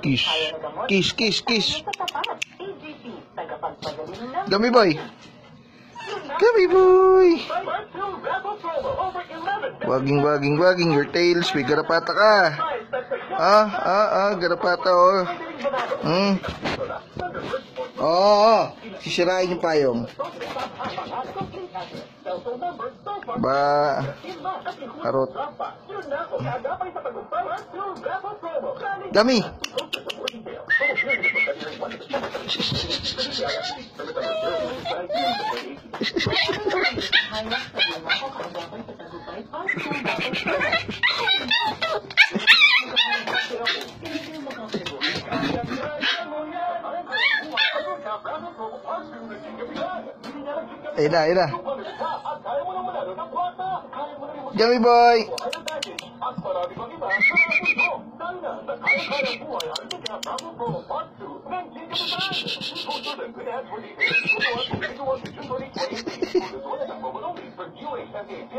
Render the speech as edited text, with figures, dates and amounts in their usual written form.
Kiss. Kiss, kiss, kiss. Gummy boy. Gummy boy. Waging your tails. May garapata ka. Garapata, oh. Sisirain yung payong. Karot. Gummy. Ayun na. Gummy boy.